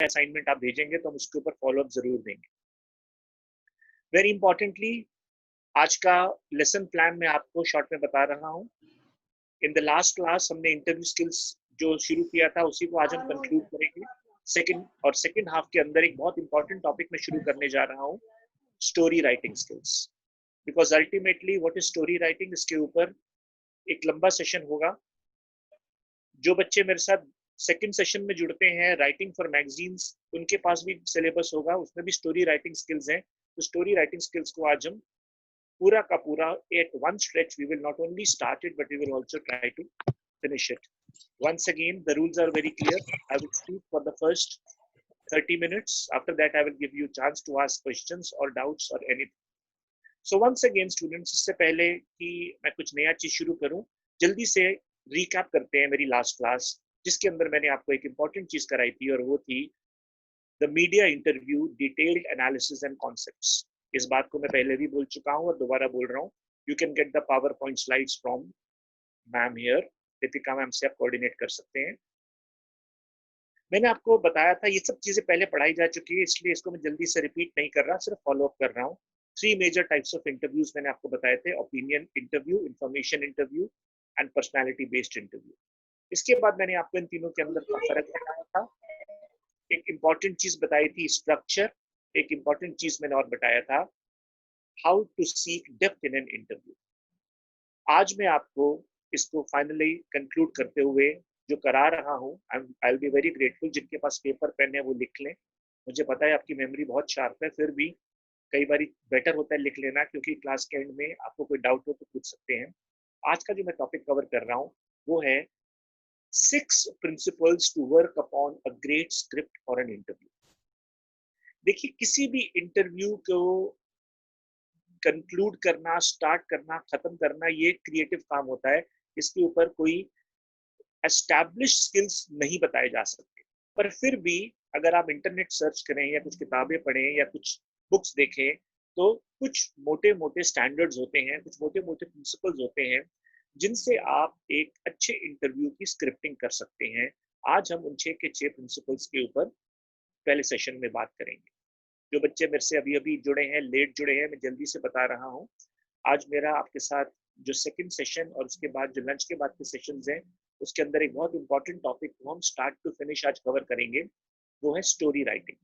Assignment आप भेजेंगे तो हम उसके ऊपर फॉलोअप जरूर देंगे। वेरी इंपॉर्टेंटली, आज का लेसन प्लान मैं आपको शॉर्ट में बता रहा हूँ। इन द लास्ट क्लास हमने इंटरव्यू स्किल्स जो शुरू किया था उसी को आज हम कंक्लूड करेंगे। सेकंड हाफ के अंदर एक बहुत इंपॉर्टेंट टॉपिक में शुरू करने जा रहा हूँ, story writing skills. Because ultimately what is story writing, इसके ऊपर एक लंबा सेशन होगा। जो बच्चे मेरे साथ सेकंड सेशन में जुड़ते हैं राइटिंग फॉर मैगजीन्स, उनके पास भी सिलेबस होगा, उसमें भी स्टोरी राइटिंग स्किल्स हैं। तो स्टोरी राइटिंग स्किल्स को आज हम पूरा का पूरा at one stretch we will not only start it but we will also try to finish it. Once again, the rules are very clear. I will speak for the first 30 minutes. After that, I will give you a chance to ask questions or doubts or anything. So once again, students, इससे पहले कि मैं कुछ नया चीज शुरू करूं, जल्दी से रिकैप करते हैं मेरी लास्ट क्लास, जिसके अंदर मैंने आपको एक इंपॉर्टेंट चीज कराई थी और वो थी the media interview detailed analysis and concepts. इस बात को मैं पहले भी बोल चुका हूँ और दोबारा बोल रहा हूँ। You can get the power point slides from ma'am here, Deepika ma'am से आप कोऑर्डिनेट कर सकते हैं। मैंने आपको बताया था ये सब चीजें पहले पढ़ाई जा चुकी है, इसलिए इसको मैं जल्दी से रिपीट नहीं कर रहा, सिर्फ फॉलो अप कर रहा हूँ। 3 मेजर टाइप्स ऑफ इंटरव्यूज मैंने आपको बताए थे, opinion interview, information interview and personality based interview. इसके बाद मैंने आपको इन तीनों के अंदर का फर्क बताया था। एक इंपॉर्टेंट चीज बताई थी स्ट्रक्चर, एक इंपॉर्टेंट चीज मैंने और बताया था how to seek depth in an interview. आज मैं आपको इसको फाइनली कंक्लूड करते हुए जो करा रहा हूँ, I will be very grateful. जिनके पास पेपर पेन है वो लिख लें। मुझे पता है आपकी मेमोरी बहुत शार्प है, फिर भी कई बार बेटर होता है लिख लेना, क्योंकि क्लास के एंड में आपको कोई डाउट हो तो पूछ सकते हैं। आज का जो मैं टॉपिक कवर कर रहा हूँ वो है 6 principles to work upon a great script for an interview. देखिए, किसी भी इंटरव्यू को कंक्लूड करना, स्टार्ट करना, खत्म करना, ये क्रिएटिव काम होता है। इसके ऊपर कोई एस्टैब्लिश स्किल्स नहीं बताए जा सकते। पर फिर भी अगर आप इंटरनेट सर्च करें या कुछ किताबें पढ़ें या कुछ बुक्स देखें, तो कुछ मोटे मोटे स्टैंडर्ड्स होते हैं, कुछ मोटे मोटे प्रिंसिपल्स होते हैं जिनसे आप एक अच्छे इंटरव्यू की स्क्रिप्टिंग कर सकते हैं। आज हम उन 6 के 6 प्रिंसिपल्स के ऊपर पहले सेशन में बात करेंगे। जो बच्चे मेरे से अभी अभी जुड़े हैं, लेट जुड़े हैं, मैं जल्दी से बता रहा हूँ। आज मेरा आपके साथ जो सेकंड सेशन और उसके बाद जो लंच के बाद के सेशंस हैं, उसके अंदर एक बहुत इंपॉर्टेंट टॉपिक को हम स्टार्ट टू फिनिश आज कवर करेंगे, वो है story writing.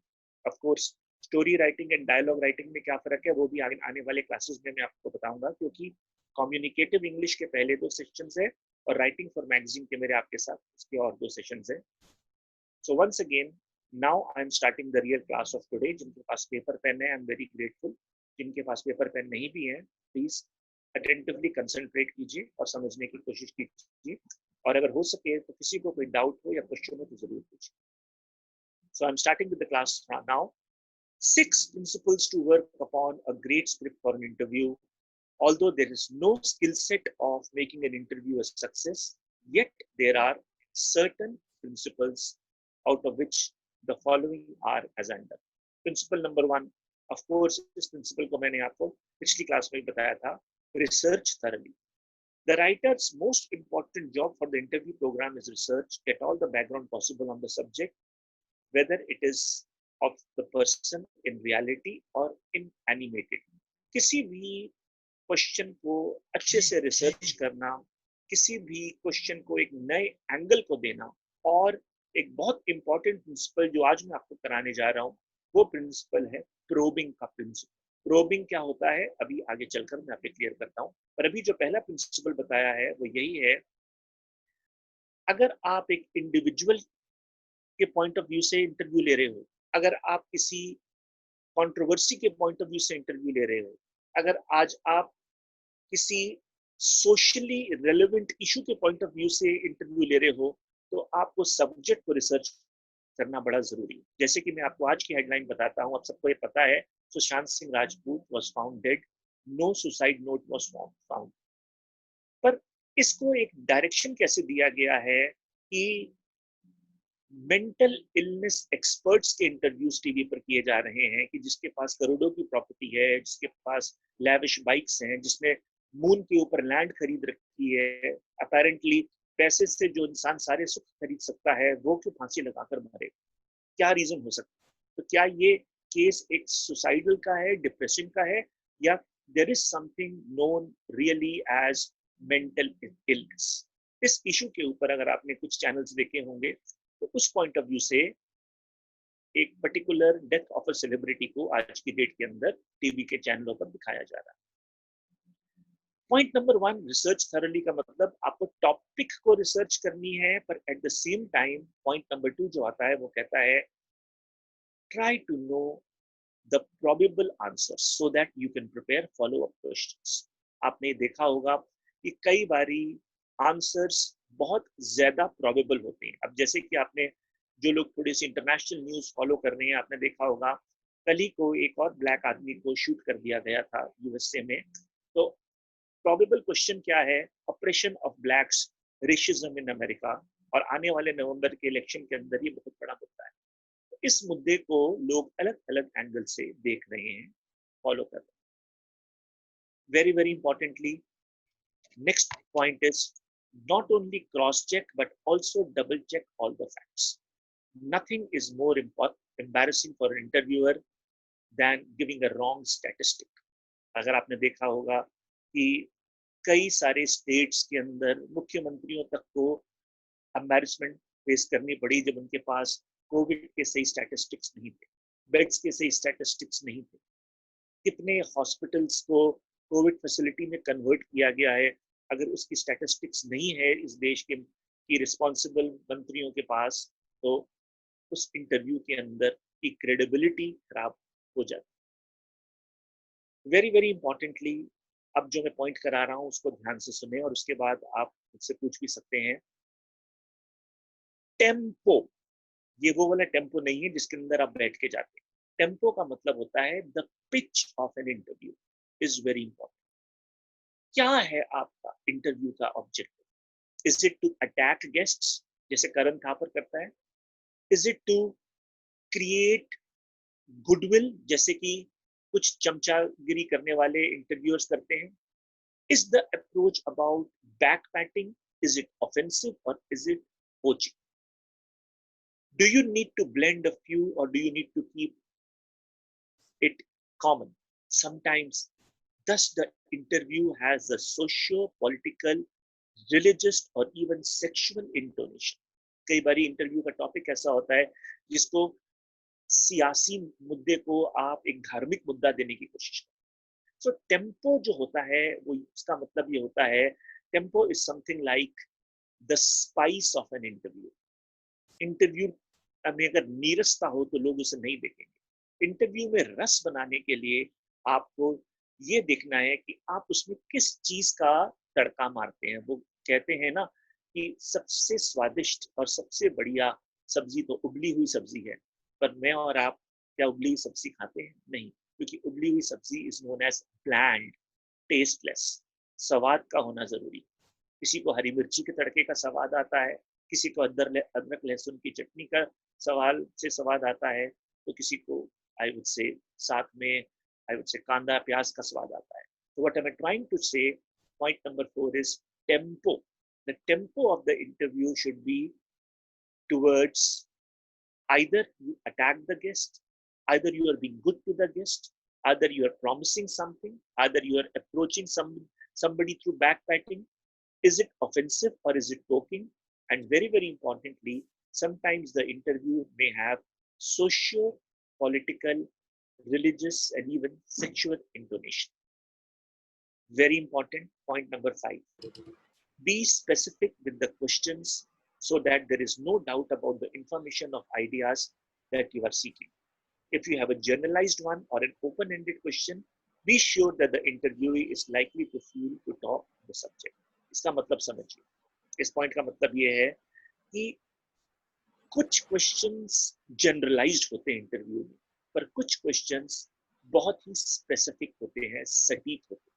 Of course story writing and dialogue writing में क्या फर्क है वो भी आने वाले क्लासेस में मैं आपको बताऊंगा, क्योंकि कम्युनिकेटिव इंग्लिश के पहले 2 सेशंस है और राइटिंग फॉर मैगजीन के मेरे आपके साथ उसके और 2 सेशंस है। So once again, now I'm starting the real class of today. जिनके पास पेपर पेन है, I'm very grateful. जिनके पास पेपर पेन नहीं भी है, please attentively concentrate कीजिए और समझने की कोशिश कीजिए। और अगर हो सके तो किसी को कोई डाउट हो या क्वेश्चन हो तो जरूर पूछिए। So I'm starting with the class now. 6 principles to work upon a great script for an interview. Although there is no skill set of making an interview a success, yet there are certain principles out of which the following are as under. Principle number 1, of course, इस principle को मैंने आपको पिछली class में बताया था, research thoroughly. The writer's most important job for the interview program is research, get all the background possible on the subject, whether it is of the person in reality or in animated. किसी भी question को अच्छे से research करना, किसी भी question को एक नए एंगल को देना, और एक बहुत इंपॉर्टेंट प्रिंसिपल जो आज मैं आपको कराने जा रहा हूँ वो प्रिंसिपल है प्रोबिंग का प्रिंसिपल। प्रोबिंग क्या होता है अभी आगे चलकर मैं आपको क्लियर करता हूँ, पर अभी जो पहला प्रिंसिपल बताया है वो यही है। अगर आप एक इंडिविजुअल के पॉइंट ऑफ व्यू से इंटरव्यू ले रहे हो, अगर आप किसी कंट्रोवर्सी के पॉइंट ऑफ व्यू से इंटरव्यू ले रहे हो, अगर आज आप किसी सोशली रेलेवेंट इशू के पॉइंट ऑफ व्यू से इंटरव्यू ले रहे हो, तो आपको सब्जेक्ट को रिसर्च करना बड़ा जरूरी है। जैसे कि मैं आपको आज की हेडलाइन बताता हूँ, आप सबको ये पता है, Sushant Singh Rajput was found dead, no suicide note was found. पर इसको एक डायरेक्शन कैसे दिया गया है कि मेंटल इलनेस एक्सपर्ट्स के इंटरव्यूज टीवी पर किए जा रहे हैं, कि जिसके पास करोड़ों की प्रॉपर्टी है, जिसके पास लैविश बाइक्स हैं, जिसने मून के ऊपर लैंड खरीद रखी है, अपेरेंटली पैसे से जो इंसान सारे सुख खरीद सकता है, वो क्यों फांसी लगाकर मरे। क्या रीजन हो सकता है? तो क्या ये केस एक सुसाइडल का है, डिप्रेशन का है, या there is something known really as mental illness? इस इशू के ऊपर अगर आपने कुछ चैनल्स देखे होंगे तो उस पॉइंट ऑफ व्यू से एक particular death of a celebrity को आज की डेट के अंदर टीवी के चैनलों पर दिखाया जा रहा है। पॉइंट नंबर 1, रिसर्च थॉरली का मतलब आपको टॉपिक को रिसर्च करनी है, पर at the same time point number 2 जो आता है वो कहता है try to know the probable answers so that you can prepare follow up questions. आपने देखा होगा कि कई बारी आंसर्स बहुत ज्यादा प्रोबेबल होते हैं। अब जैसे कि आपने, जो लोग थोड़ी सी इंटरनेशनल न्यूज फॉलो कर रहे हैं, आपने देखा होगा कल ही को एक और ब्लैक आदमी को शूट कर दिया गया था यूएसए में। तो प्रोबेबल क्वेश्चन क्या है? Operation of blacks, racism in America, और आने वाले नवंबर के इलेक्शन के अंदर ये बहुत बड़ा मुद्दा है। तो इस मुद्दे को लोग अलग अलग एंगल से देख रहे हैं, फॉलो कर रहे हैं। Very very importantly, next point is not only cross check but also double check all the facts. Nothing is more embarrassing for an interviewer than giving a wrong statistic. अगर आपने देखा होगा कि कई सारे स्टेट्स के अंदर मुख्यमंत्रियों तक को एम्बैरसमेंट फेस करनी पड़ी जब उनके पास कोविड के सही स्टैटिस्टिक्स नहीं थे, बेड्स के सही स्टैटिस्टिक्स नहीं थे। कितने हॉस्पिटल्स को कोविड फैसिलिटी में कन्वर्ट किया गया है, अगर उसकी स्टैटिस्टिक्स नहीं है इस देश के की रिस्पॉन्सिबल मंत्रियों के पास, तो उस इंटरव्यू के अंदर की क्रेडिबिलिटी खराब हो जाती है। वेरी वेरी इंपॉर्टेंटली, अब जो मैं पॉइंट करा रहा हूँ उसको ध्यान से सुने और उसके बाद आप मुझसे पूछ भी सकते हैं। टेम्पो, ये वो वाला टेम्पो नहीं है जिसके अंदर आप बैठ के जाते हैं। टेम्पो का मतलब होता है the pitch of an interview is very important. क्या है आपका इंटरव्यू का objective? Is it to attack guests जैसे करण थापर करता है? Is it to create goodwill जैसे कि कुछ चमचागिरी करने वाले इंटरव्यूअर्स करते हैं? Is the approach about back patting? Is it offensive और is it poaching? Do you need to blend a few or do you need to keep it common? Sometimes, thus the interview has a socio-political, religious or even sexual intonation. कई बारी interview का topic ऐसा होता है जिसको सियासी मुद्दे को आप एक धार्मिक मुद्दा देने की कोशिश करें। सो टेम्पो जो होता है वो, इसका मतलब ये होता है, tempo is something like the spice of an interview. Interview में अगर नीरसता हो तो लोग उसे नहीं देखेंगे। इंटरव्यू में रस बनाने के लिए आपको ये देखना है कि आप उसमें किस चीज का तड़का मारते हैं। वो कहते हैं ना कि सबसे स्वादिष्ट और सबसे बढ़िया सब्जी तो उबली हुई सब्जी है, पर मैं और आप क्या उबली हुई सब्जी खाते हैं? नहीं, क्योंकि उबली हुई सब्जी is known as bland, tasteless. स्वाद का होना जरूरी। किसी को हरी मिर्ची के तड़के का स्वाद आता है, किसी को अदरक लहसुन की चटनी का सवाल से स्वाद आता है, तो किसी को आई वुड से साथ में आई वुड से कांदा प्याज का स्वाद आता है। तो what I am trying to say, point number 4 is tempo. The tempo of the interview should be towards either you attack the guest, either you are being good to the guest, either you are promising something, either you are approaching somebody through backpatting. Is it offensive or is it poking? And very, very importantly, sometimes the interview may have socio political, religious, and even sexual intonation. Very important. Point number 5. Be specific with the questions so that there is no doubt about the information of ideas that you are seeking. If you have a generalized one or an open-ended question, be sure that the interviewee is likely to feel to talk the subject. इसका मतलब समझिए। इस point का मतलब ये है कि कुछ क्वेश्चंस जनरलाइज्ड होते हैं इंटरव्यू में, पर कुछ क्वेश्चंस बहुत ही स्पेसिफिक होते हैं, सटीक होते हैं।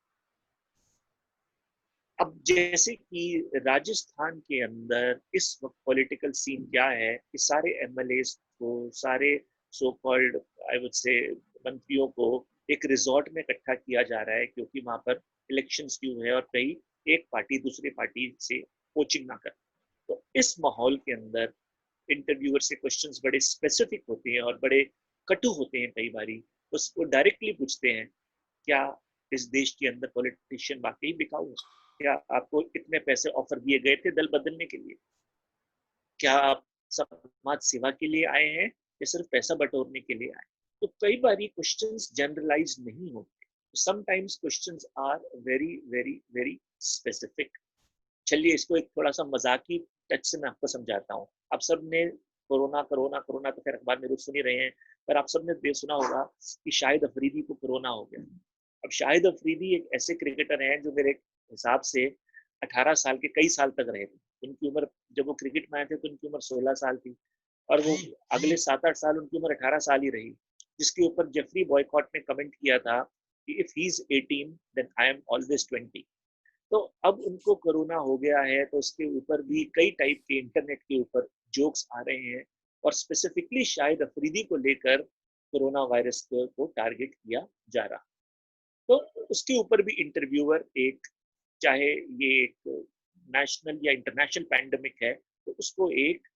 अब जैसे कि राजस्थान के अंदर इस वक्त पॉलिटिकल सीन क्या है कि सारे एमएलए को, सारे so called I would say मंत्रियों को एक रिजॉर्ट में इकट्ठा किया जा रहा है, क्योंकि वहां पर इलेक्शंस ड्यू है और कहीं एक पार्टी दूसरी पार्टी से कोचिंग ना कर। तो इस माहौल के अंदर इंटरव्यूअर से क्वेश्चंस बड़े स्पेसिफिक होते हैं और बड़े कटु होते हैं, कई बारी उसको डायरेक्टली पूछते हैं, क्या इस देश के अंदर पॉलिटिशियन वाकई बिकाऊ है? क्या आपको इतने पैसे ऑफर दिए गए थे दल बदलने के लिए? क्या आप समाज सेवा के लिए आए हैं या सिर्फ पैसा बटोरने के लिए आए? तो कई बारी क्वेश्चंस जनरलाइज नहीं होते, sometimes questions are very very very specific. चलिए इसको एक थोड़ा सा मजाकी टच से मैं आपको समझाता हूँ। आप सब ने कोरोना कोरोना कोरोना तो खैर अखबार में रोज सुन ही रहे हैं, पर आप सब ने सुना होगा कि शाहिद अफरीदी को कोरोना हो गया। अब शाहिद अफरीदी एक ऐसे क्रिकेटर हैं जो मेरे हिसाब से 18 साल के कई साल तक रहे थे। उनकी उम्र, जब वो क्रिकेट में आए थे तो उनकी उम्र 16 साल थी और वो अगले 7-8 साल उनकी उम्र 18 साल ही रही, जिसके ऊपर जेफरी बॉयकॉट ने कमेंट किया था कि if he is 18 then I am always 20। तो अब उनको कोरोना हो गया है तो उसके ऊपर भी कई टाइप के इंटरनेट के ऊपर जोक्स आ रहे हैं और स्पेसिफिकली शाहिद अफरीदी को लेकर कोरोना वायरस को टारगेट किया जा रहा। तो उसके ऊपर भी इंटरव्यूअर एक, चाहे ये एक नेशनल या इंटरनेशनल पैंडेमिक है, तो उसको एक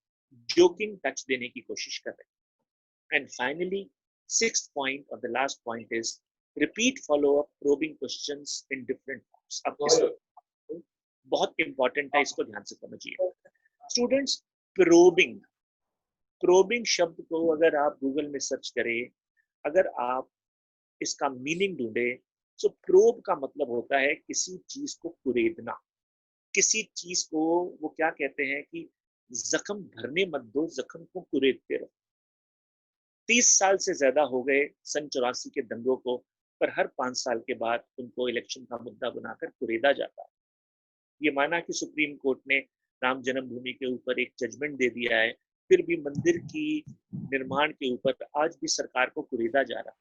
जोकिंग टच देने की कोशिश कर रहे हैं। एंड फाइनली सिक्स्थ पॉइंट और the last point is repeat follow up probing questions in different forms. अब इस बहुत इंपॉर्टेंट है, इसको ध्यान से समझिए स्टूडेंट्स। प्रोबिंग, प्रोबिंग शब्द को अगर आप गूगल में सर्च करें, अगर आप इसका मीनिंग ढूंढे, तो प्रोब का मतलब होता है किसी चीज को कुरेदना, किसी चीज को वो क्या कहते हैं कि जख्म भरने मत दो, जख्म को कुरेदते रहो। 30 साल से ज्यादा हो गए सन 84 के दंगों को, पर हर 5 साल के बाद उनको इलेक्शन का मुद्दा बनाकर कुरेदा जाता है। ये माना कि सुप्रीम कोर्ट ने राम जन्मभूमि के ऊपर एक जजमेंट दे दिया है, फिर भी मंदिर की निर्माण के ऊपर आज भी सरकार को कुरेदा जा रहा है।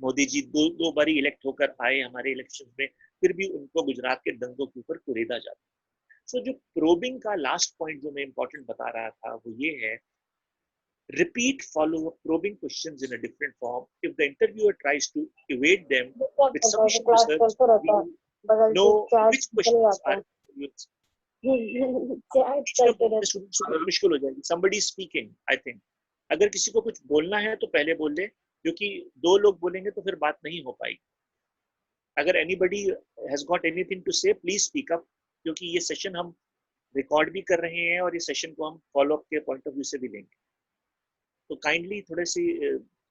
मोदी जी दो बारी इलेक्ट होकर आए हमारे इलेक्शन में, फिर भी उनको गुजरात के दंगों के ऊपर कुरेदा जाता है। सो जो प्रोबिंग का लास्ट पॉइंट जो मैं इंपॉर्टेंट बता रहा था वो ये है, repeat follow-up probing questions in a different form. If the interviewer tries to evade them with sufficient research, we know which questions are used. मुश्किल हो जाएगी। Somebody is speaking, I think. अगर किसी को कुछ बोलना है तो पहले बोल दे, क्योंकि दो लोग बोलेंगे तो फिर बात नहीं हो पाएगी। अगर anybody has got anything to say, please speak up, क्योंकि ये सेशन हम रिकॉर्ड भी कर रहे हैं और ये सेशन को हम फॉलो अप के पॉइंट ऑफ व्यू से भी लेंगे। तो काइंडली थोड़े सी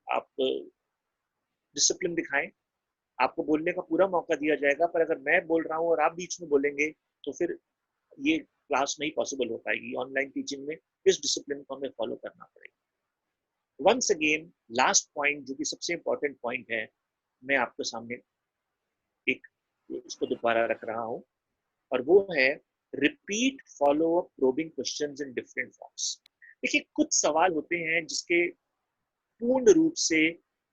आप डिसिप्लिन दिखाएं, आपको बोलने का पूरा मौका दिया जाएगा, पर अगर मैं बोल रहा हूँ और आप बीच में बोलेंगे तो फिर ये क्लास नहीं पॉसिबल हो पाएगी। ऑनलाइन टीचिंग में इस डिसिप्लिन को हमें फॉलो करना पड़ेगा। वंस अगेन लास्ट पॉइंट जो कि सबसे इंपॉर्टेंट पॉइंट है, मैं आपके सामने एक इसको दोबारा रख रहा हूँ और वो है repeat follow up probing questions in different forms. देखिए कुछ सवाल होते हैं जिसके पूर्ण रूप से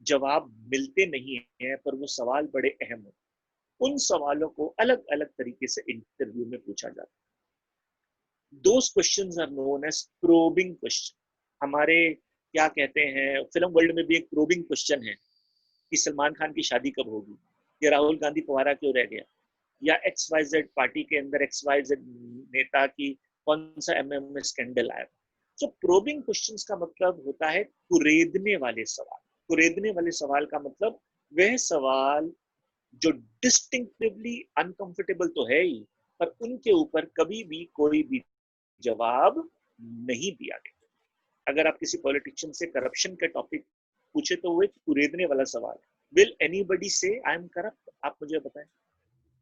जवाब मिलते नहीं है, पर वो सवाल बड़े अहम होते हैं। उन सवालों को अलग अलग तरीके से इंटरव्यू में पूछा जाता है। Those questions are known as probing question। हमारे क्या कहते हैं, फिल्म वर्ल्ड में भी एक प्रोबिंग क्वेश्चन है कि सलमान खान की शादी कब होगी, या राहुल गांधी फवारा क्यों रह गया, या XYZ पार्टी के अंदर XYZ नेता की कौन सा MM में स्कैंडल आया। तो प्रोबिंग क्वेश्चंस का मतलब होता है कुरेदने वाले सवाल। कुरेदने वाले सवाल का मतलब वह सवाल जो डिस्टिंक्टिवली अनकंफर्टेबल तो है ही, पर उनके ऊपर कभी भी कोई भी जवाब नहीं दिया गया। अगर आप किसी पॉलिटिशियन से करप्शन के टॉपिक पूछे तो वो एक कुरेदने वाला सवाल है। विल एनीबडी से आई एम करप्ट? आप मुझे बताएं।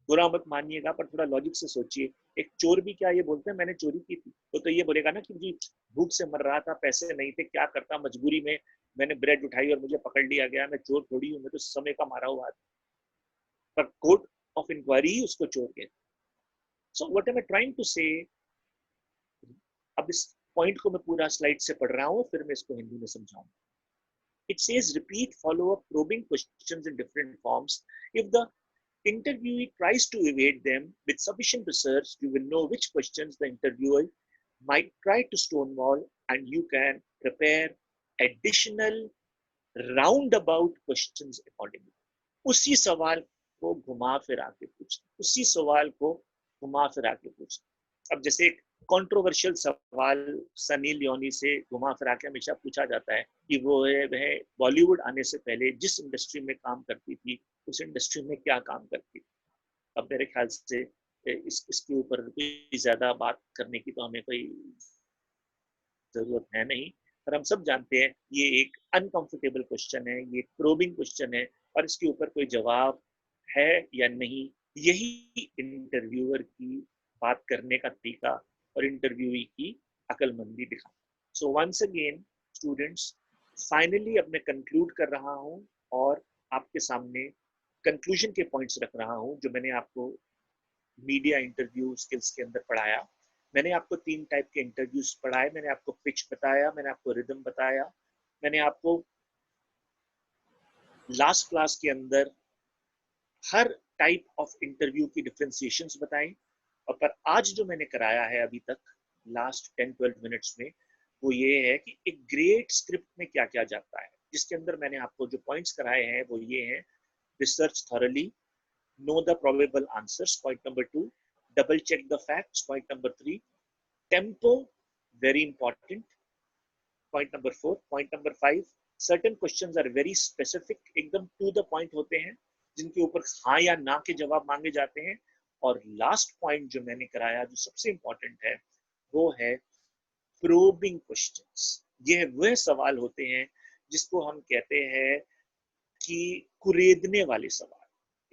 बुरा मत मानिएगा, पर थोड़ा लॉजिक से सोचिए। एक चोर भी क्या ये बोलते हैं मैंने चोरी की थी? तो ये बोलेगा ना कि जी भूख से मर रहा था, पैसे नहीं थे, क्या करता, मजबूरी में मैंने ब्रेड उठाई और मुझे पकड़ लिया गया, मैं चोर थोड़ी हूँ, मैं तो समय का मारा हुआ आदमी। पर कोर्ट ऑफ इंक्वायरी ही उसको चोर कहते। So what am I trying to say, अब इस पॉइंट को मैं पूरा स्लाइड से पढ़ रहा हूँ, फिर मैं इसको हिंदी में समझाऊंगा। It says repeat follow-up probing questions in different forms. If the interviewee tries to evade them with sufficient research, you will know which questions the interviewer might try to stonewall, and you can prepare additional roundabout questions accordingly. उसी सवाल को घुमा फिरा के पूछना, उसी सवाल को घुमा फिरा के पूछना। अब जैसे एक कंट्रोवर्शियल सवाल सनी लियोनी से घुमा फिरा के हमेशा पूछा जाता है कि वह बॉलीवुड आने से पहले जिस इंडस्ट्री में काम करती थी उस इंडस्ट्री में क्या काम करती थी। अब मेरे ख्याल से इसके ऊपर कोई ज्यादा बात करने की तो हमें कोई जरूरत है नहीं, पर हम सब जानते हैं ये एक अनकंफर्टेबल क्वेश्चन है, ये प्रोबिंग क्वेश्चन है, और इसके ऊपर कोई जवाब है या नहीं, यही इंटरव्यूअर की बात करने का तरीका और इंटरव्यूई की अकलमंदी दिखा। So once again students, finally अब मैं कंक्लूड कर रहा हूँ और आपके सामने कंक्लूजन के पॉइंट्स रख रहा हूँ जो मैंने आपको मीडिया इंटरव्यू स्किल्स के अंदर पढ़ाया। मैंने आपको 3 टाइप के इंटरव्यूज पढ़ाए, मैंने आपको पिच बताया, मैंने आपको रिदम बताया, मैंने आपको लास्ट क्लास के अंदर हर टाइप ऑफ इंटरव्यू की डिफरेंशिएशंस बताई। और पर आज जो मैंने कराया है अभी तक लास्ट 10-12 मिनट्स में, वो ये है कि एक ग्रेट स्क्रिप्ट में क्या क्या जाता है, जिसके अंदर मैंने आपको जो पॉइंट्स कराए हैं वो ये हैं: research thoroughly, know the probable answers, point number 2; double check the facts, point number 3; tempo, very important, point number 4; point number 5; certain questions are very specific, एकदम to the point होते हैं जिनके ऊपर हाँ या ना के जवाब मांगे जाते हैं। और लास्ट पॉइंट जो मैंने कराया जो सबसे इंपॉर्टेंट है वो है प्रोबिंग क्वेश्चंस। ये वह सवाल होते हैं जिसको हम कहते हैं कि कुरेदने वाले सवाल।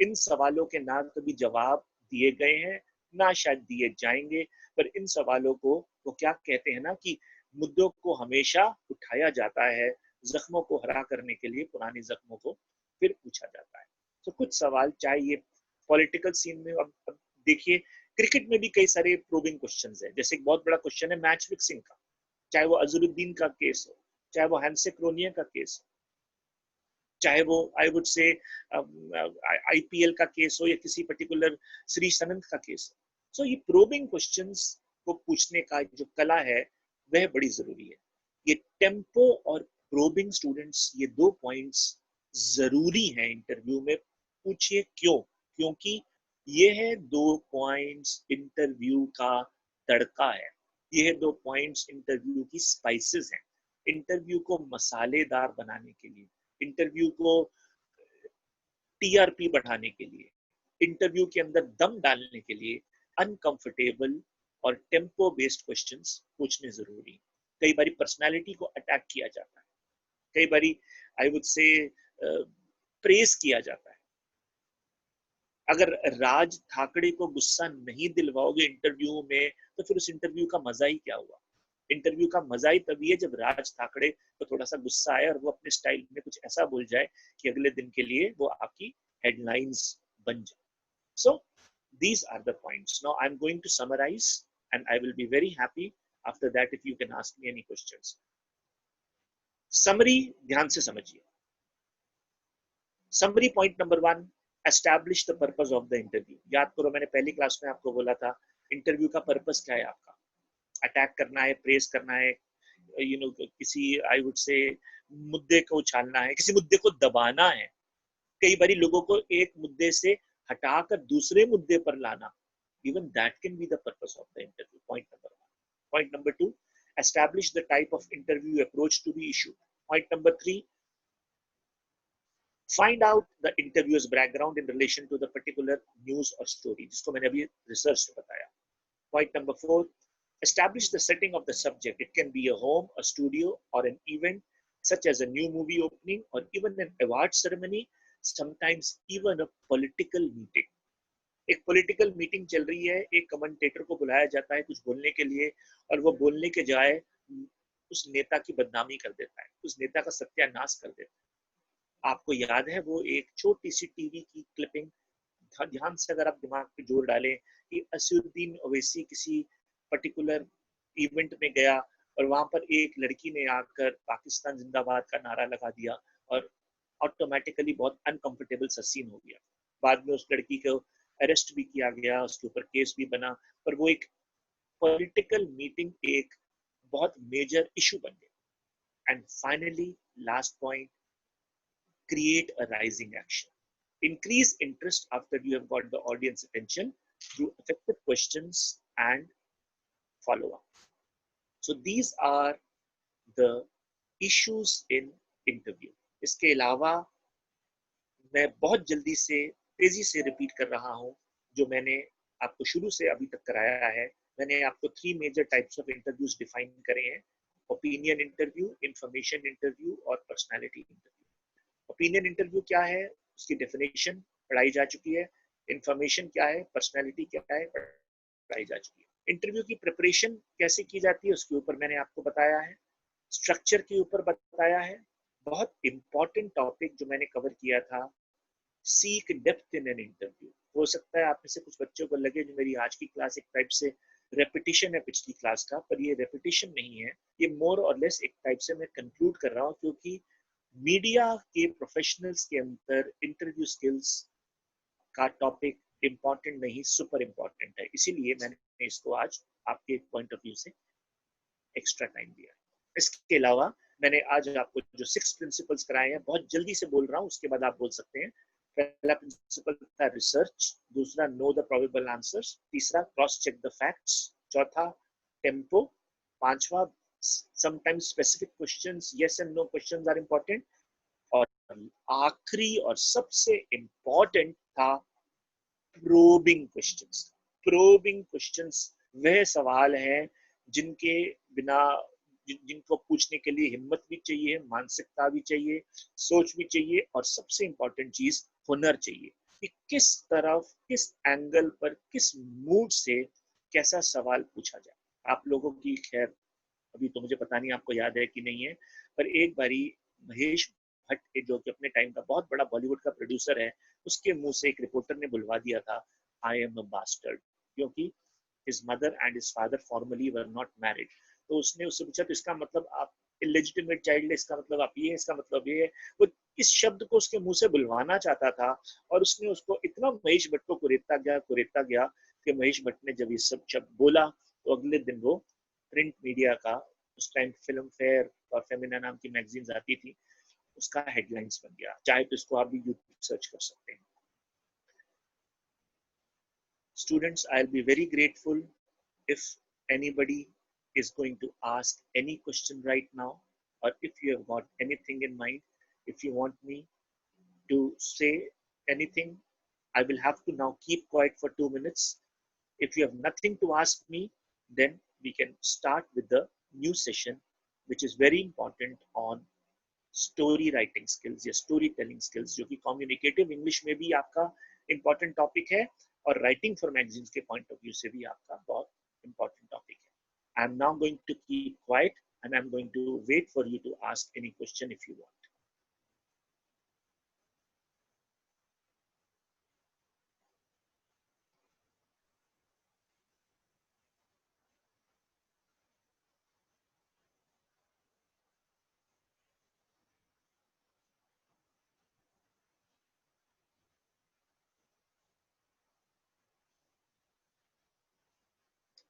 इन सवालों के ना कभी जवाब दिए गए हैं ना शायद दिए जाएंगे, पर इन सवालों को वो क्या कहते हैं ना कि मुद्दों को हमेशा उठाया जाता है, जख्मों को हरा करने के लिए पुराने जख्मों को फिर पूछा जाता है। तो कुछ सवाल चाहे ये पॉलिटिकल सीन में, अब देखिए क्रिकेट में भी कई सारे प्रोबिंग क्वेश्चंस है। जैसे एक बहुत बड़ा क्वेश्चन है मैच फिक्सिंग का, चाहे वो अजहरुद्दीन का केस हो, चाहे वो हैंसे क्रोनिया का केस हो, चाहे वो आई वुड से आईपीएल का केस हो या किसी पर्टिकुलर श्री सनंत का केस हो। सो ये प्रोबिंग क्वेश्चंस को पूछने का जो कला है वह बड़ी जरूरी है। ये टेम्पो और प्रोबिंग स्टूडेंट्स, ये 2 पॉइंट्स जरूरी हैं इंटरव्यू में। पूछिए क्यों? क्योंकि ये है 2 पॉइंट्स इंटरव्यू का तड़का है, ये है 2 पॉइंट्स इंटरव्यू की स्पाइसेस हैं। इंटरव्यू को मसालेदार बनाने के लिए, इंटरव्यू को टीआरपी बढ़ाने के लिए, इंटरव्यू के अंदर दम डालने के लिए अनकंफर्टेबल और टेम्पो बेस्ड क्वेश्चंस पूछने जरूरी है। कई बार पर्सनालिटी को अटैक किया जाता है, कई बार आई वुड से प्रेस किया जाता है। अगर राज ठाकरे को गुस्सा नहीं दिलवाओगे इंटरव्यू में तो फिर उस इंटरव्यू का मजा ही क्या हुआ? इंटरव्यू का मजा ही तभी है जब राज ठाकरे को थोड़ा सा गुस्सा आए और वो अपने स्टाइल में कुछ ऐसा बोल जाए कि अगले दिन के लिए वो आपकी हेडलाइंस बन जाए। सो these are the points. Now I'm going to summarize and I will be very happy after that if you can ask me any questions. Summary ध्यान से समझिए। Summary point number 1, establish the purpose of the interview. याद करो मैंने पहली class में आपको बोला था इंटरव्यू का पर्पस क्या है आपका? अटैक करना है, प्रेस करना है, किसी आई वुड से मुद्दे को उछालना है, किसी मुद्दे को दबाना है। कई बार लोगों को एक मुद्दे से हटाकर दूसरे मुद्दे पर लाना, even that can be the purpose of the interview. Point number 1. Point number 2, establish the type of interview approach to be issued. Point number 3, find out the interviewer's background in relation to the particular news or story, जिसको मैंने अभी research में बताया. Point number 4, establish the setting of the subject. It can be a home, a studio, or an event such as a new movie opening or even an award ceremony, sometimes even a political meeting. एक political meeting चल रही है, एक commentator को बुलाया जाता है कुछ बोलने के लिए और वो बोलने के जाए उस नेता की बदनामी कर देता है, उस नेता का सत्यानाश कर देता है। आपको याद है वो एक छोटी सी टीवी की क्लिपिंग, ध्यान से अगर आप दिमाग पे जोर डालें कि असदुद्दीन ओवैसी किसी पर्टिकुलर इवेंट में गया और वहां पर एक लड़की ने आकर पाकिस्तान जिंदाबाद का नारा लगा दिया और ऑटोमेटिकली बहुत अनकंफर्टेबल सा सीन हो गया। बाद में उस लड़की को अरेस्ट भी किया गया, उसके ऊपर केस भी बना, पर वो एक पॉलिटिकल मीटिंग एक बहुत मेजर इशू बन गया। And finally last point, create a rising action. Increase interest after you have got the audience attention through effective questions and follow up. So these are the issues in interview. इसके अलावा मैं बहुत जल्दी से तेजी से रिपीट कर रहा हूँ जो मैंने आपको शुरू से अभी तक कराया है. मैंने आपको 3 major types of interviews define करे हैं: ओपिनियन इंटरव्यू, इंफॉर्मेशन इंटरव्यू और पर्सनालिटी इंटरव्यू. ओपिनियन इंटरव्यू क्या है, उसकी डेफिनेशन पढ़ाई जा चुकी है. इंफॉर्मेशन क्या है, पर्सनालिटी क्या है, पढ़ाई जा चुकी है. इंटरव्यू की प्रिपरेशन कैसे की जाती है उसके ऊपर मैंने आपको बताया है. स्ट्रक्चर के ऊपर बताया है. बहुत इंपॉर्टेंट टॉपिक जो मैंने कवर किया था, seek depth in an interview. हो सकता है आप में से कुछ बच्चों को लगे जो मेरी आज की क्लास एक टाइप से रेपिटेशन है पिछली क्लास का, पर ये रेपिटेशन नहीं है. ये मोर और लेस एक टाइप से मैं कंक्लूड कर रहा हूँ, क्योंकि मीडिया के प्रोफेशनल्स के अंदर इंटरव्यू स्किल्स का टॉपिक इम्पॉर्टेंट नहीं, सुपर इम्पॉर्टेंट है. इसीलिए मैंने इसको आज आपके पॉइंट ऑफ व्यू से एक्स्ट्रा टाइम दिया. इसके अलावा मैंने आज आपको जो 6 प्रिंसिपल्स कराए हैं, बहुत जल्दी से बोल रहा हूँ, उसके बाद आप बोल सकते हैं. पहला प्रिंसिपल था रिसर्च, दूसरा नो द प्रोबेबल आंसर्स, तीसरा क्रॉस चेक द फैक्ट्स, चौथा टेम्पो, पांचवा sometimes specific questions, yes and no questions are important, और आखिरी और सबसे इंपॉर्टेंट था प्रोबिंग क्वेश्चंस. प्रोबिंग क्वेश्चंस वह सवाल हैं जिनके बिना जिनको पूछने के लिए हिम्मत भी चाहिए, मानसिकता भी चाहिए, सोच भी चाहिए, और सबसे इंपॉर्टेंट चीज हुनर चाहिए कि किस तरफ, किस एंगल पर, किस मूड से कैसा सवाल पूछा जाए. आप लोगों की खैर अभी तो मुझे पता नहीं आपको याद है कि नहीं है, पर एक बारी महेश भट्ट जो कि अपने टाइम का बहुत बड़ा बॉलीवुड का प्रोड्यूसर है, उसके मुंह से एक रिपोर्टर ने बुलवा दिया था, आई एम अ बास्टर्ड, क्योंकि his mother and his father formally were not married. तो उसने उससे पूछा तो इसका मतलब आप illegitimate child है, इसका मतलब आप ये है, इसका मतलब ये है. वो इस शब्द को उसके मुंह से बुलवाना चाहता था, और उसने उसको इतना महेश भट्ट को कुरेदता गया कि महेश भट्ट ने जब ये सब शब्द बोला तो अगले दिन वो प्रिंट मीडिया का, उस टाइम फिल्म फेयर और फेमिना नाम की मैगजीन्स आती थी, उसका हेडलाइंस बन गया. चाहे तो इसको आप भी यूट्यूब सर्च कर सकते हैं. Students, I'll be very grateful if anybody is going to ask any question right now, or if you have got anything in mind. If you want me to say anything, I will have to now keep quiet for 2 minutes. If you have nothing to ask me, then we can start with the new session, which is very important on story writing skills या story telling skills, जो कि communicative English में भी आपका important topic है, और writing for magazines के point of view से भी आपका बहुत important topic है. I am now going to keep quiet and I am going to wait for you to ask any question if you want.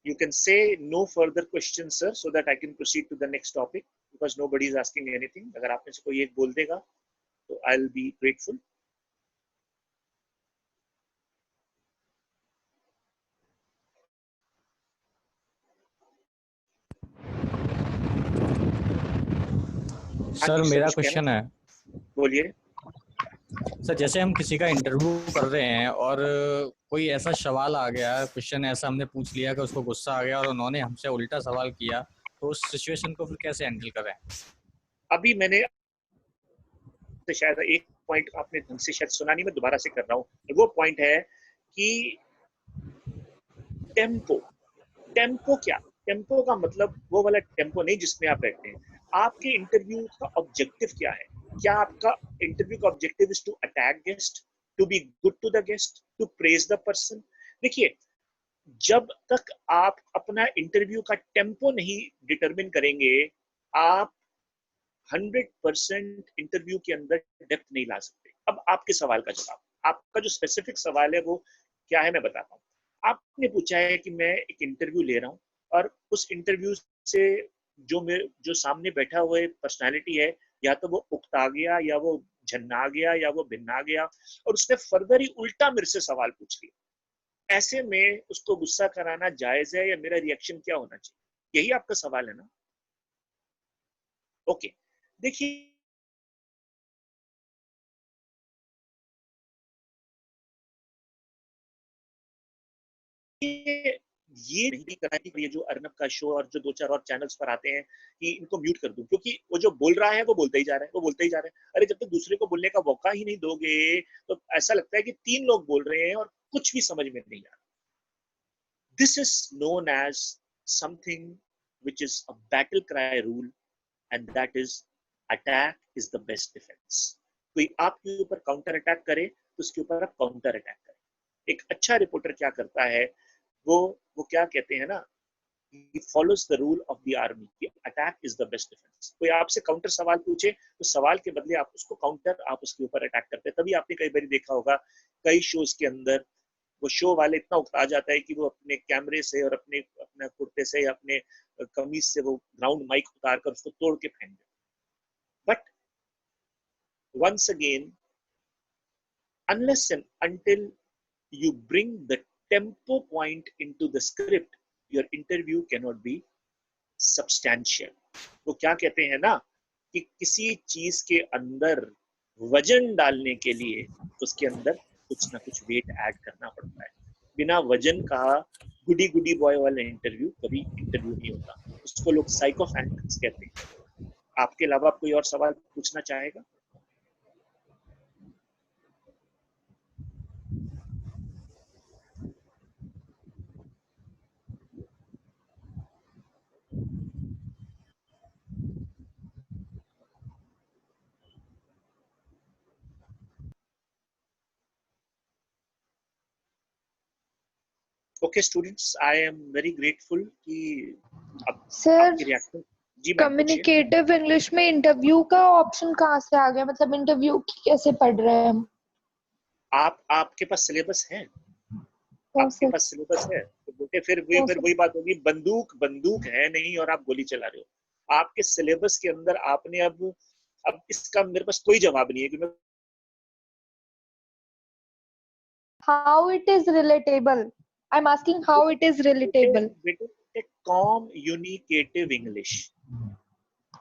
You can say no further questions, sir, so that I can proceed to the next topic, because nobody is asking anything. अगर आप में से कोई एक बोल देगा तो I'll be grateful. Sir मेरा क्वेश्चन है. बोलिए. सर जैसे हम किसी का इंटरव्यू कर रहे हैं और कोई ऐसा सवाल आ गया, क्वेश्चन ऐसा हमने पूछ लिया कि उसको गुस्सा आ गया और उन्होंने हमसे उल्टा सवाल किया, तो उस सिचुएशन को फिर कैसे हैंडल करें? अभी मैंने शायद एक पॉइंट आपने ढंग से शायद सुना नहीं, मैं दोबारा से कर रहा हूँ. वो पॉइंट है कि टेम्पो. टेम्पो क्या? टेम्पो का मतलब वो वाला टेम्पो नहीं जिसमें आप बैठते हैं. आपके इंटरव्यू का ऑब्जेक्टिव क्या है? क्या आपका इंटरव्यू का objective is to attack guest, to be good to the guest, to praise the person? देखिए, जब तक आप अपना इंटरव्यू का टेम्पो नहीं डिटरमिन करेंगे, आप 100% इंटरव्यू के अंदर डेप्थ नहीं ला सकते. अब आपके सवाल का जवाब, आपका जो स्पेसिफिक सवाल है वो क्या है मैं बताता हूँ. आपने पूछा है कि मैं एक इंटरव्यू ले रहा हूँ, और उस इंटरव्यू से जो सामने बैठा हुआ पर्सनालिटी है, या तो वो उकता गया, या वो झन्ना गया, या वो भिन्ना गया, और उसने फर्दर ही उल्टा मेरे से सवाल पूछ लिया. ऐसे में उसको गुस्सा कराना जायज है या मेरा रिएक्शन क्या होना चाहिए? यही आपका सवाल है ना? ओके, देखिए ये नहीं करना कि ये जो अर्नब का शो और जो 2-4 और चैनल्स पर आते हैं कि इनको म्यूट कर दूं, क्योंकि वो जो बोल रहा है वो बोलता ही जा रहा है, वो बोलता ही जा रहा है। अरे जब तक दूसरे को बोलने का मौका ही नहीं दोगे, तो ऐसा लगता है कि 3 लोग बोल रहे हैं और कुछ भी समझ में नहीं आ रहा। This is known as something which is a battle cry rule, and that is attack is the best defense. कोई आपके ऊपर काउंटर अटैक करे तो उसके ऊपर आप काउंटर अटैक करें। एक अच्छा रिपोर्टर क्या करता है, वो वो क्या कहते हैं ना, he follows the rule of the army कि attack is the best defense। कोई आपसे काउंटर सवाल पूछे तो सवाल के बदले आप उसको काउंटर, आप उसके ऊपर अटैक करते हैं। तभी आपने कई बार देखा होगा कई शोज के अंदर वो शो वाले इतना उकता जाता है कि वो अपने कैमरे से और अपने अपने कुर्ते से या अपने कमीज से वो ग्राउंड माइक उतार कर उसको तोड़ के फेंक देते। But once again, unless and until you bring the tempo point into the script, your interview cannot be substantial। वो क्या कहते हैं ना कि किसी चीज के अंदर वजन डालने के लिए उसके अंदर कुछ ना कुछ वेट ऐड करना पड़ता है। बिना वजन का गुडी गुडी बॉय वाला इंटरव्यू कभी इंटरव्यू नहीं होता। उसको लोग साइकोफैंट्स कहते हैं। आपके अलावा कोई और सवाल पूछना चाहेगा? Okay students, I am very grateful कि अब सर आपके रिएक्शन। जी मैम पूछिए। कम्युनिकेटिव इंग्लिश में इंटरव्यू का ऑप्शन कहाँ से आ गया? मतलब इंटरव्यू कैसे पढ़ रहे हैं हम? आपके पास सिलेबस है? आपके पास सिलेबस है तो बेटे फिर वही बात होगी, बंदूक बंदूक है नहीं और आप गोली चला रहे हो। आपके सिलेबस के अंदर आपने अब इसका मेरे पास कोई जवाब नहीं है कि मैं How it is relatable? I'm asking how it is relatable. बेटे कम्युनिकेटिव इंग्लिश।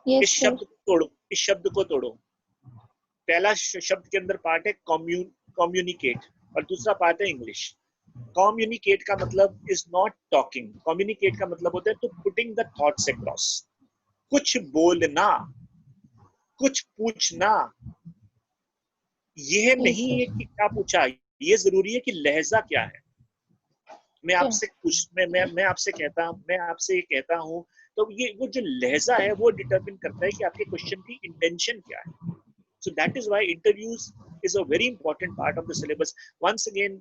Yes, इस sir. शब्द को तोड़ो, इस शब्द को तोड़ो। पहला शब्द के अंदर पार्ट है कम्युनिकेट और दूसरा पार्ट है इंग्लिश। कम्युनिकेट का मतलब इज नॉट टॉकिंग। कम्युनिकेट का मतलब होता है to putting the thoughts across. कुछ बोलना, कुछ पूछना। यह नहीं है कि क्या पूछा, ये जरूरी है कि लहजा क्या है। मैं आपसे कुछ मैं आपसे ये कहता हूं तो ये वो जो लहजा है वो डिटरमिन करता है कि आपके क्वेश्चन की इंटेंशन क्या है। So that is why interviews is a very important part of the syllabus. Once again,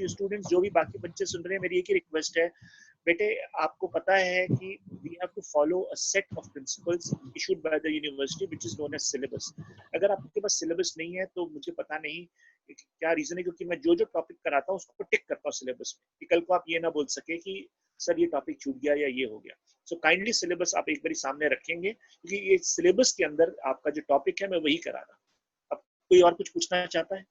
students जो भी बाकी बच्चे सुन रहे हैं, मेरी एक ही रिक्वेस्ट है, बेटे आपको पता है कि we have to follow a set of principles issued by the university which is known as syllabus। अगर आपके पास syllabus नहीं है तो मुझे पता नहीं क्या रीजन है, क्योंकि मैं जो जो टॉपिक कराता हूँ उसको टिक करता हूँ सिलेबस में कि कल को आप ये ना बोल सके कि सर ये टॉपिक छूट गया या ये हो गया। सो काइंडली सिलेबस आप एक बार सामने रखेंगे, क्योंकि ये सिलेबस के अंदर आपका जो टॉपिक है मैं वही करा रहा हूँ। अब कोई और कुछ पूछना चाहता है?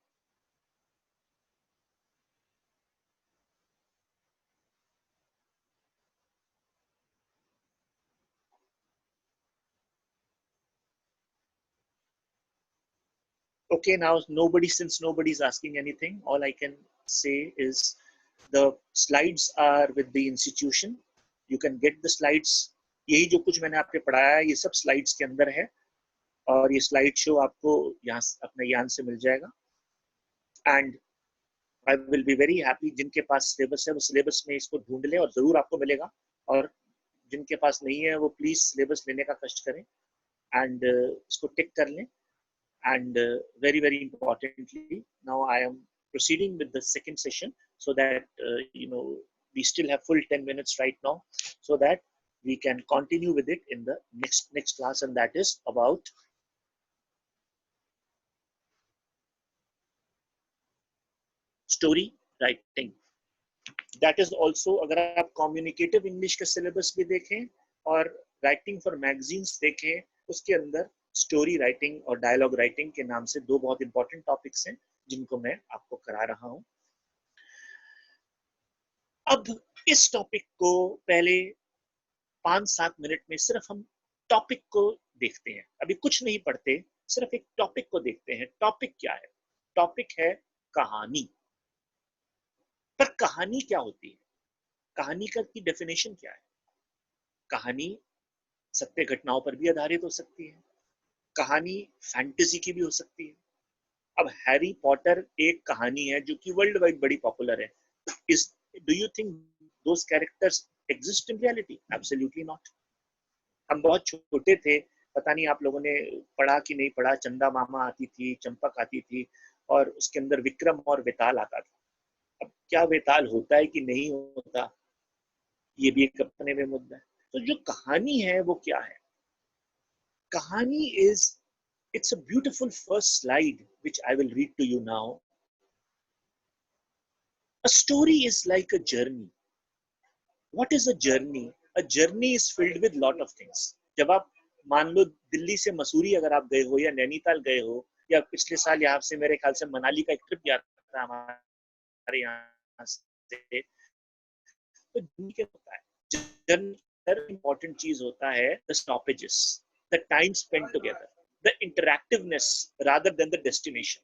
Okay, now since nobody is asking anything, all I can say is the slides are with the institution. You can get the slides। यही जो कुछ मैंने आपके पढ़ाया है ये सब स्लाइड्स के अंदर है और ये स्लाइड शो आपको यहाँ अपने ज्ञान से मिल जाएगा। And I will be very happy, जिनके पास सिलेबस है वो सिलेबस में इसको ढूंढ लें और जरूर आपको मिलेगा, और जिनके पास नहीं है वो प्लीज सिलेबस लेने का कष्ट करें एंड इसको टिक कर लें। And very very importantly, now I am proceeding with the second session so that we still have full 10 minutes right now, so that we can continue with it in the next class, and that is about story writing। That is also, अगर आप communicative English का syllabus भी देखें और writing for magazines देखें, उसके अंदर story writing और डायलॉग राइटिंग के नाम से दो बहुत इंपॉर्टेंट टॉपिक्स हैं जिनको मैं आपको करा रहा हूं। अब इस टॉपिक को पहले 5-7 मिनट में सिर्फ हम टॉपिक को देखते हैं, अभी कुछ नहीं पढ़ते, सिर्फ एक टॉपिक को देखते हैं। टॉपिक क्या है? टॉपिक है कहानी। पर कहानी क्या होती है? कहानी का की डेफिनेशन क्या है? कहानी सत्य घटनाओं पर भी आधारित हो सकती है, कहानी फैंटेसी की भी हो सकती है। अब हैरी पॉटर एक कहानी है जो कि वर्ल्ड वाइड बड़ी पॉपुलर है। Is do you think those characters exist in reality? Absolutely not. हम बहुत छोटे थे, पता नहीं आप लोगों ने पढ़ा कि नहीं पढ़ा, चंदा मामा आती थी, चंपक आती थी, और उसके अंदर विक्रम और वेताल आता था। अब क्या वेताल होता है कि नहीं होता, ये भी एक अपने में मुद्दा है। तो जो कहानी है वो क्या है? कहानी is, it's a beautiful first slide which I will read to you now. A story is like a journey. What is a journey? A journey is filled with lot of things. जब आप मान लो दिल्ली से मसूरी अगर आप गए हो या नैनीताल गए हो, या पिछले साल यहाँ से मेरे ख्याल से मनाली का एक ट्रिप गया था हमारे यहाँ से, तो जर्नी क्या होता है? जर्नी इंपॉर्टेंट चीज होता है the stoppages, the time spent together, the interactiveness rather than the destination.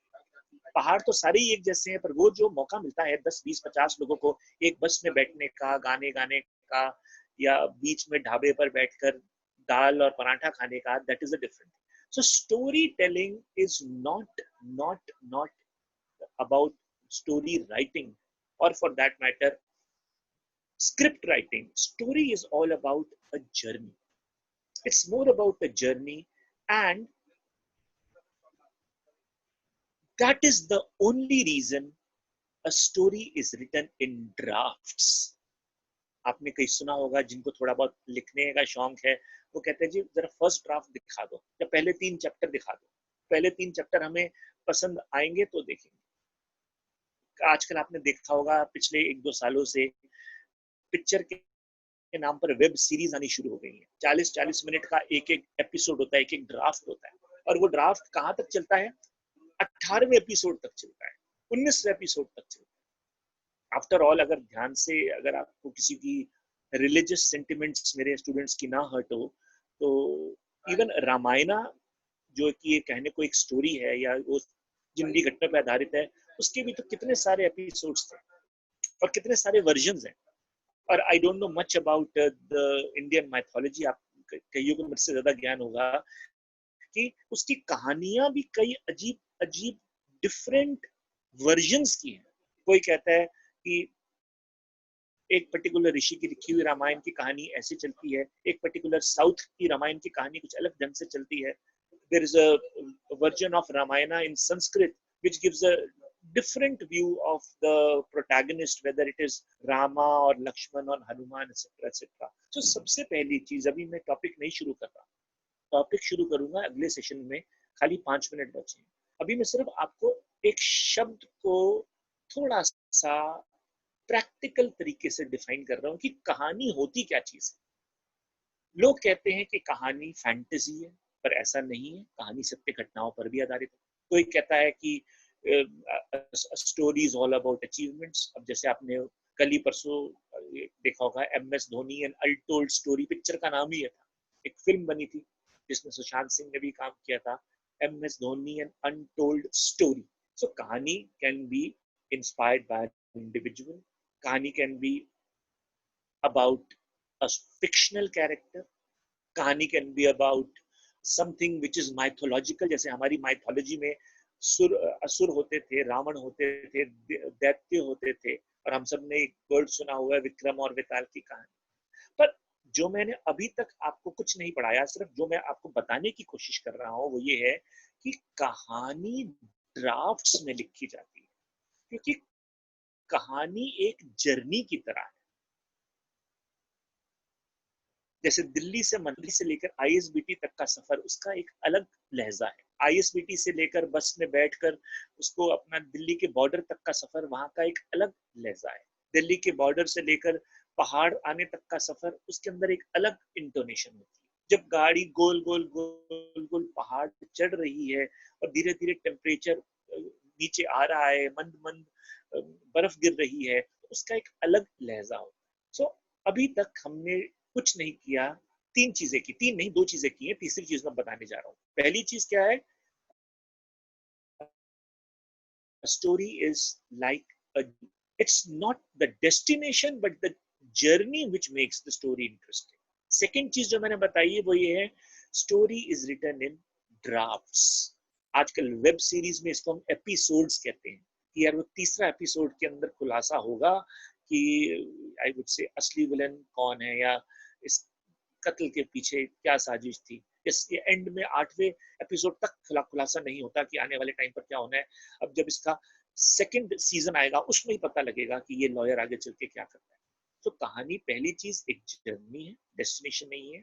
पहाड़ तो सारे ही एक जैसे हैं, पर वो जो मौका मिलता है 10-20-50 लोगों को एक बस में बैठने का, गाने गाने का, या बीच में ढाबे पर बैठकर दाल और पराठा खाने का, that is a different. So story telling is not about story writing, or for that matter script writing. Story is all about a journey. It's more about a journey, and that is the only reason a story is written in drafts. आपने कहीं सुना होगा, जिनको थोड़ा बहुत लिखने का शौक है वो कहते हैं जी जरा फर्स्ट ड्राफ्ट दिखा दो, या पहले 3 चैप्टर दिखा दो, पहले 3 चैप्टर हमें पसंद आएंगे तो देखेंगे। आजकल आपने देखा होगा पिछले 1-2 सालों से पिक्चर के नाम पर वेब सीरीज आनी शुरू हो गई है। 40-40 मिनट का एक एक एपिसोड होता है, एक एक ड्राफ्ट होता है, और वो ड्राफ्ट कहाँ तक चलता है? 18वें एपिसोड तक चलता है, 19वें एपिसोड तक चलता है। आफ्टर ऑल, अगर ध्यान से, अगर आपको किसी की रिलीजियस सेंटिमेंट्स मेरे स्टूडेंट्स की ना हर्ट हो, तो इवन रामायणा जो कि ये कहने को एक स्टोरी है या वो जिंदगी घटना पर आधारित है, उसके भी तो कितने सारे एपिसोड्स थे और कितने सारे वर्जन्स हैं। और I don't know much about the Indian mythology, आप कईयों को मुझसे ज्यादा ज्ञान होगा कि उसकी कहानियां भी कई अजीब अजीब डिफरेंट वर्जन्स की हैं। कोई कहता है कि एक पर्टिकुलर ऋषि की लिखी हुई रामायण की कहानी ऐसे चलती है, एक पर्टिकुलर साउथ की रामायण की कहानी कुछ अलग ढंग से चलती है। There is a version of Ramayana in Sanskrit which gives a different view of the protagonist, whether it is Rama or Lakshman or Hanuman, etc etc. तो सबसे पहली चीज, अभी मैं टॉपिक नहीं शुरू कर रहा, टॉपिक शुरू करूंगा अगले सेशन में, खाली 5 मिनट बचे। अभी मैं सिर्फ आपको एक शब्द को थोड़ा सा प्रैक्टिकल तरीके से डिफाइन कर रहा हूँ कि कहानी होती क्या चीज है। लोग कहते हैं कि कहानी फैंटेसी है, पर ऐसा नहीं है, कहानी सत्य घटनाओं पर भी आधारित है। कोई कहता है कि story is all about achievements. अब जैसे आपने कल ही परसों देखा होगा MS Dhoni and untold story, picture का नाम ही है था, एक फिल्म बनी थी जिसमें सुशांत सिंह ने भी काम किया था, MS Dhoni and untold story. So कहानी can be inspired by individual, कहानी can be about a fictional character, कहानी can be about something which is mythological. जैसे हमारी माइथोलॉजी में असुर होते थे, रावण होते थे, दैत्य होते थे, और हम सब ने एक वर्ड सुना हुआ है विक्रम और वेताल की कहानी। पर जो मैंने अभी तक आपको कुछ नहीं पढ़ाया, सिर्फ जो मैं आपको बताने की कोशिश कर रहा हूँ वो ये है कि कहानी ड्राफ्ट्स में लिखी जाती है, क्योंकि कहानी एक जर्नी की तरह है। जैसे दिल्ली से मनाली से लेकर ISBT तक का सफर, उसका एक अलग लहजा है। ISBT से लेकर बस में बैठकर उसको अपना दिल्ली के बॉर्डर तक का सफर, वहां का एक अलग लहजा है। दिल्ली के बॉर्डर से लेकर पहाड़ आने तक का सफर, उसके अंदर एक अलग इंटोनेशन होती है। जब गाड़ी गोल गोल गोल गोल पहाड़ चढ़ रही है और धीरे धीरे टेम्परेचर नीचे आ रहा है, मंद मंद बर्फ गिर रही है, उसका एक अलग लहजा होता है। सो अभी तक हमने कुछ नहीं किया, 3 चीजें की, 3 नहीं 2 चीजें की हैं, तीसरी चीज मैं बताने जा रहा हूँ। पहली चीज क्या है, story is like it's not the destination but the journey which makes the story interesting. Second चीज जो मैंने बताई है वो ये है, story is written in drafts. आजकल वेब सीरीज में इसको हम एपिसोड्स कहते हैं कि यार वो तीसरा एपिसोड के अंदर खुलासा होगा कि आई वुड से असली विलन कौन है या इस कत्ल के पीछे क्या साजिश थी। इस एंड में 8वें एपिसोड तक खुलासा नहीं होता कि आने वाले टाइम पर क्या होना है। अब जब इसका सेकंड सीजन आएगा उसमें ही पता लगेगा कि ये लॉयर आगे चल के क्या करता है। तो कहानी पहली चीज एक जर्नी है, डेस्टिनेशन नहीं है।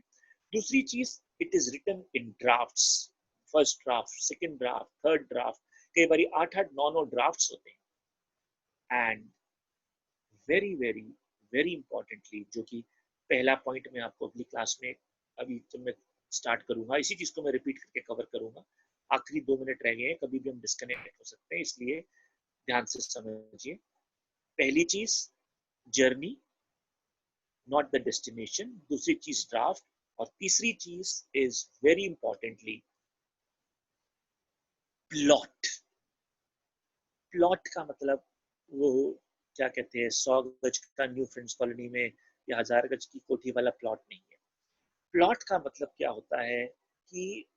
दूसरी चीज it is written in drafts, first draft, second draft, third draft, कई बार 8-8 9-9 ड्राफ्ट्स होते हैं। And very very very importantly, जो कि पहला पॉइंट मैं आपको अगली क्लास में अभी जब मैं स्टार्ट करूंगा इसी चीज को मैं रिपीट करके कवर करूंगा। आखिरी 2 मिनट रह गए हैं, कभी भी हम डिस्कनेक्ट हो सकते हैं, इसलिए ध्यान से समझिए। पहली चीज जर्नी, नॉट द डेस्टिनेशन। दूसरी चीज ड्राफ्ट, और तीसरी चीज is very importantly plot. Plot का मतलब वो क्या कहते हैं, 100 गज का न्यू फ्रेंड्स कॉलोनी में या 1000 गज की कोठी वाला प्लॉट नहीं है। प्लॉट का मतलब क्या होता है कि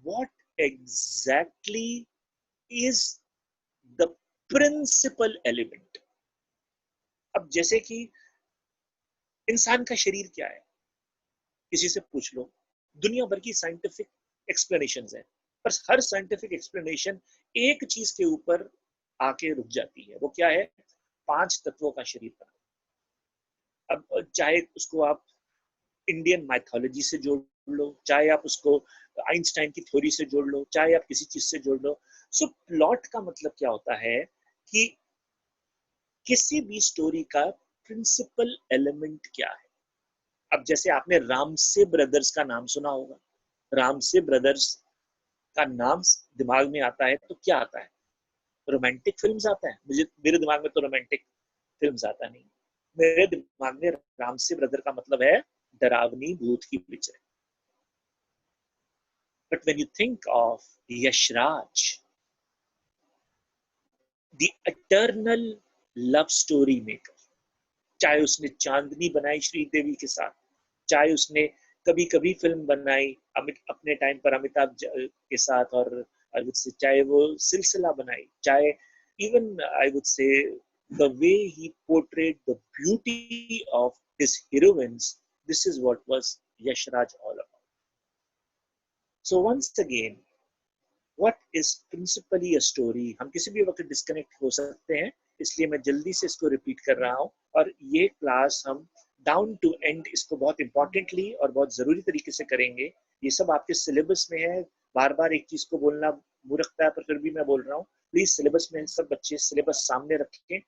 what exactly is the principle element. अब जैसे कि इंसान का शरीर क्या है, किसी से पूछ लो, दुनिया भर की साइंटिफिक एक्सप्लेनेशंस है, पर हर साइंटिफिक एक्सप्लेनेशन एक चीज के ऊपर आके रुक जाती है। वो क्या है, 5 तत्वों का शरीर बना। अब चाहे उसको आप इंडियन माइथोलॉजी से जोड़ लो, चाहे आप उसको आइंस्टाइन की थ्योरी से जोड़ लो, चाहे आप किसी चीज से जोड़ लो। सो प्लॉट का मतलब क्या होता है कि किसी भी स्टोरी का प्रिंसिपल एलिमेंट क्या है। अब जैसे आपने रामसे ब्रदर्स का नाम सुना होगा, रामसे ब्रदर्स का नाम दिमाग में आता है तो क्या आता है, रोमांटिक फिल्म्स आता है। मेरे दिमाग में तो रोमांटिक फिल्म्स आता नहीं, मेरे दिमाग में रामसे ब्रदर का मतलब है डरावनी भूत की picture. But when you think of Yash Raj, the eternal love story maker, चाहे उसने चांदनी बनाई श्रीदेवी के साथ, चाहे उसने कभी कभी फिल्म बनाई अपने टाइम पर अमिताभ के साथ, और आई वुड से चाहे वो सिलसिला बनाई, चाहे even I would say the way he portrayed the beauty of his heroines, this is what was Yash Raj all about. So once again, what is principally a story? हम किसी भी वक्त disconnect हो सकते हैं, इसलिए मैं जल्दी से इसको रिपीट कर रहा हूँ। और ये क्लास हम डाउन टू एंड इसको बहुत इंपॉर्टेंटली और बहुत जरूरी तरीके से करेंगे। ये सब आपके सिलेबस में है, बार बार एक चीज को बोलना मूर्खता है, पर फिर भी मैं बोल रहा हूँ, प्लीज सिलेबस में सब बच्चे सिलेबस सामने रखें,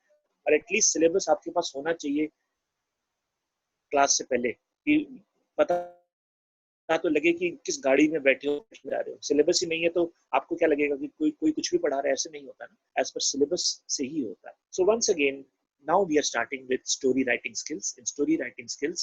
और एटलीस्ट सिलेबस आपके पास होना चाहिए क्लास से पहले, कि पता तो लगे कि किस गाड़ी में बैठे हो जा रहे हो। सिलेबस ही नहीं है तो आपको क्या लगेगा कि कोई कुछ भी पढ़ा रहा है, ऐसे नहीं होता ना, एज पर सिलेबस से ही होता है। So once again, now we are starting with story writing skills. In story writing skills,